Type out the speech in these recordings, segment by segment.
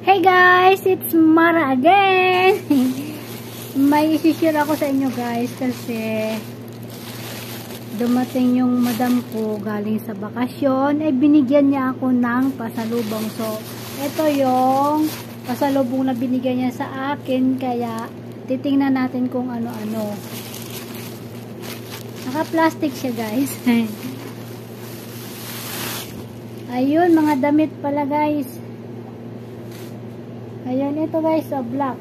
Hey guys, it's Mara again. May isi-share ako sa inyo guys kasi dumating yung madam ko galing sa bakasyon. Binigyan niya ako ng pasalubong. So, ito yung pasalubong na binigyan niya sa akin. Kaya, titingnan natin kung ano-ano. Naka-plastic siya guys. Ayun, mga damit pala guys. Ayan, ito guys, black.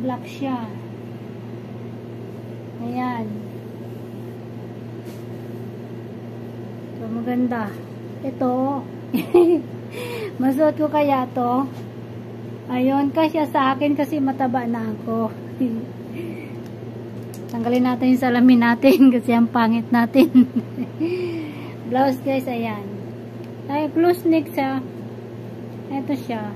Black siya. Ayan. So, maganda. Ito. Masuot ko kaya to. Ayun, kasya sa akin kasi mataba na ako. Tanggalin natin yung salamin natin kasi ang pangit natin. Blouse guys, ayan. Ay, close neck siya. Ito siya.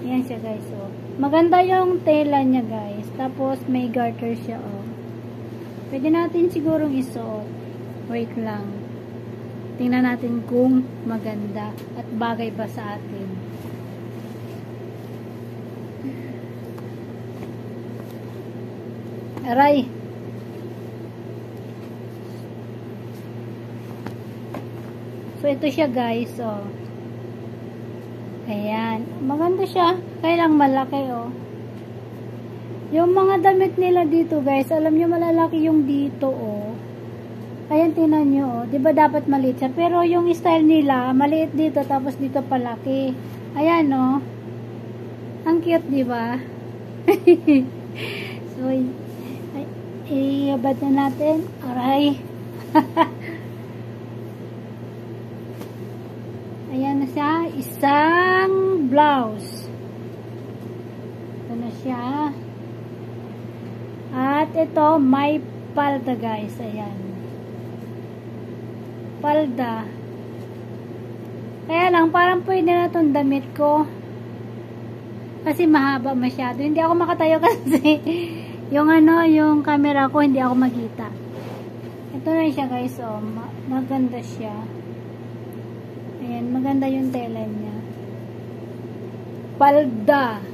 Ayan siya guys, oh. Maganda yung tela niya guys. Tapos may garter siya, oh. Pwede natin sigurong isuot. Wait lang. Tingnan natin kung maganda at bagay ba sa atin. Aray! So, ito siya guys, oh. Ayan. Maganda siya. Kaya lang malaki, oh. Yung mga damit nila dito, guys, alam nyo malalaki yung dito, oh. Ayan, tinan nyo, oh. Diba dapat maliit siya? Pero yung style nila, maliit dito, tapos dito palaki. Ayan, oh. Ang cute, diba? So, iabad na natin. Aray. Ayan na siya, isang blouse. Ito na siya. At ito, may palda guys. Ayan. Palda. Kaya lang, parang pwede na itong damit ko. Kasi mahaba masyado. Hindi ako makatayo kasi yung yung camera ko, hindi ako makita. Ito na siya guys. Oh, maganda siya. Ayan, maganda yung tela niya. Palda.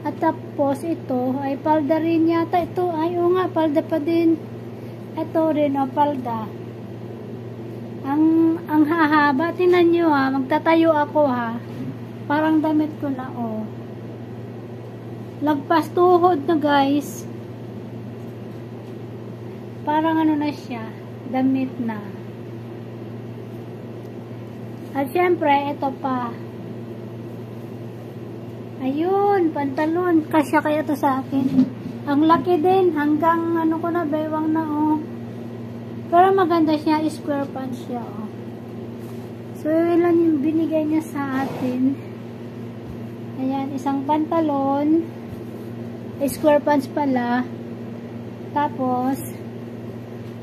At tapos ito, ay palda rin yata. Ito, ay o nga, palda pa din. Ito rin, o, palda. Ang hahaba. Tingnan nyo ha, magtatayo ako ha. Parang damit ko na, o. Lagpas tuhod na guys. Parang ano na siya, damit na. At syempre, ito pa. Ayun, pantalon. Kasya kaya to sa akin. Ang laki din. Hanggang ano ko na, baywang na, oh. Pero maganda siya. Square pants siya, oh. So, ilan yung binigay niya sa atin. Ayan, isang pantalon. Square pants pala. Tapos,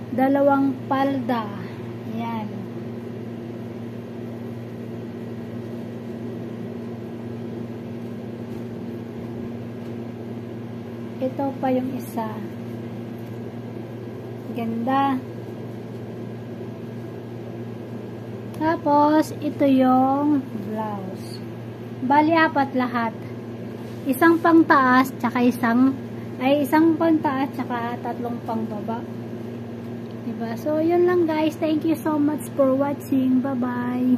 dalawang palda. Ayan. Ito pa yung isa. Ganda. Tapos, ito yung blouse. Bali, apat lahat. Isang pang taas, tsaka isang pang taas, tsaka tatlong pang baba. Diba? So, yun lang guys. Thank you so much for watching. Bye-bye.